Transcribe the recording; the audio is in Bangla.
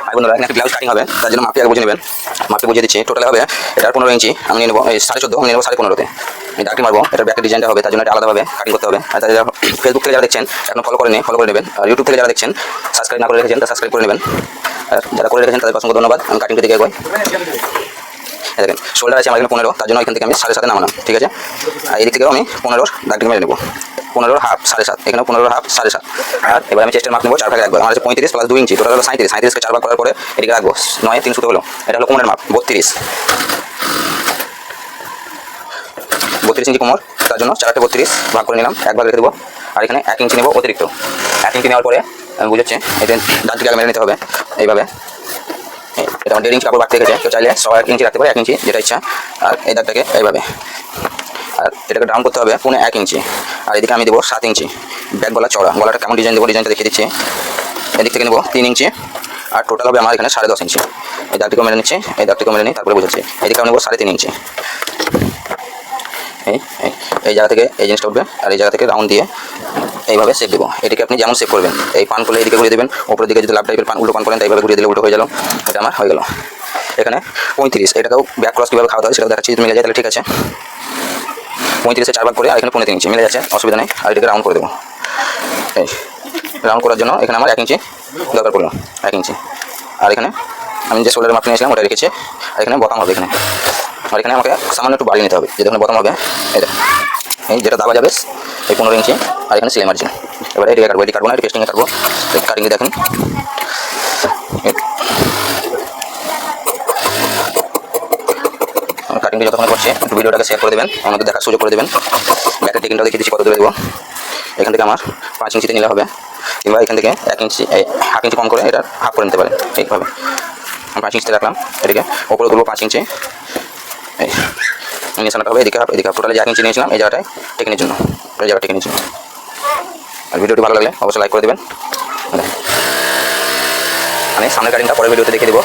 ভাই বন্ধুরা এখানে একটা ব্লাউজ কাটিং হবে, তার জন্য মাপটি আগে বুঝে নেবেন। মাপটি বুঝিয়ে দিচ্ছি। টোটাল হবে এটার 15 ইঞ্চি, আমি নিয়ে নেবো 14.5, আমি নিয়ে নেবো 15.5-তে। আমি ডাকটি মারবো, এটার ব্যাকের ডিজাইনটা হবে, তার জন্য এটা আলাদাভাবে কাটিং করতে হবে। আর যারা ফেসবুক থেকে যারা দেখছেন এখন ফলো করে নেবেন, আর ইউটিউব থেকে যারা দেখছেন সাবস্ক্রাইব না করে রেখেছেন তা সাবস্ক্রাইব করে নেবেন। আর যারা করে রেখেছেন তাদের অসংখ্য ধন্যবাদ। আমি কাটিংটি দিকে এগোই। দেখেন শোল্ডার আছে আমার এখানে 15, তার জন্য এখান থেকে আমি 7.5 নামালাম, ঠিক আছে। আর এদিক থেকেও আমি 15 দাগটি মেরে নেবো, 15 হাফ 7.5, এখানে 15 হাফ 7.5। আর এবার আমি চেস্টের মাপ নেবো 4 ভাগে রাখবো। আমার আছে 35 + 2 ইঞ্চি, টোটাল হলো 37। 37কে 4 ভাগ করার পরে এদিকে রাখবো 9 3 সুতো হলো। এটা হলো কোমরের মাপ 32 ইঞ্চি কোমর, তার জন্য 4 32 ভাগ করে নিলাম, 1 ভাগ রেখে দেবো। আর এখানে 1 ইঞ্চি নেবো অতিরিক্ত। 1 ইঞ্চি নেওয়ার পরে আমি বুঝাচ্ছি এতে দাগটিকে আগে মেরে নিতে হবে এইভাবে। এটা আমার 1.5 ইঞ্চি কাপড় বাড়তে গেছে, কেউ চাইলে 1 ইঞ্চি রাখতে পারে, 1 ইঞ্চি যেটা ইচ্ছা। আর এই দাগটাকে এইভাবে, আর এটাকে ডাউন করতে হবে 1 ইঞ্চি। আর এদিকে আমি দেবো 7 ইঞ্চি ব্যাক গলা চড়া। গলাটা কেমন ডিজাইন দেবো ডিজাইনটা দেখিয়ে দিচ্ছি। এদিক থেকে নেবো 3 ইঞ্চি, আর টোটাল হবে আমার এখানে 10.5 ইঞ্চি। এই দাগটিকে মেরে নিচ্ছি, এই দাগটিকে মেরে নিই, তারপরে বুঝাচ্ছি। এদিকে আমি নেবো 3.5 ইঞ্চি। এই জায়গা থেকে এই জিনিসটা উঠবে, আর এই জায়গা থেকে রাউন্ড দিয়ে এইভাবে শেপ দেবো। এটিকে আপনি যেমন শেপ করবেন, এই পান করলে এদিকে ঘুরিয়ে দেবেন, ওপরের দিকে যদি লাভ টাইপের উল্টো পান করেন এইভাবে ঘুরিয়ে দিলে উল্টো হয়ে গেল। এটা আমার হয়ে গেল। এখানে 35, এটাকেও ব্যাক ক্রস কীভাবে খাওয়াতে হয় সেটাও দেখাচ্ছি, যদি মিলে যায় তাহলে ঠিক আছে। 35-এ 4 ভাগ করে, আর এখানে 15 ইঞ্চি মিলে যাচ্ছে, অসুবিধা নেই। আর এটাকে রাউন্ড করে দেবো। এই রাউন্ড করার জন্য এখানে আমার 1 ইঞ্চি দরকার পড়লো, 1 ইঞ্চি। আর এখানে আমি যে শোল্ডারের মাপ নিয়েছিলাম ওটা রেখেছি। আর এখানে বটম হবে এখানে, আর এখানে আমাকে সামান্য একটু বাড়িয়ে নিতে হবে, যেটা বটম হবে এই যেটা দাবা যাবে এই 15 ইঞ্চি। আর এখানে সেলাই মার্জিন। এবার এদিকে কাটবো, এদিকে কাটবো না, এটি পেস্টিংয়ে কাটবো। কাটিংয়ে দেখুন কাটিংটি যতক্ষণ করছে একটু ভিডিওটাকে শেয়ার করে দেবেন, আমাদের দেখার সুযোগ করে দেবেন। ব্যাকের টেকিংটাও দেখিয়ে দিচ্ছি কত দূরে দেবো। এখান থেকে আমার 5 ইঞ্চিতে নিলে হবে, কিংবা এখান থেকে 1 ইঞ্চি 1/2 ইঞ্চি কম করে এটা হাফ করে নিতে পারেন এইভাবে। আমি 5 ইঞ্চিতে রাখলাম, এদিকে ওপরে তুলবো 5 ইঞ্চি। এই নিশানাটা হবে এদিকে হাফ, এদিকে হাফ। টোটালে যে 1 ইঞ্চি নিয়েছিলাম এই জায়গাটায় টেকিংয়ের জন্য, এই জায়গা টেকিংয়ের জন্য। আর ভিডিওটি ভালো লাগলে অবশ্যই লাইক করে দেবেন। আমি সামনের কাটিংটা পরের ভিডিওতে দেখিয়ে দেবো।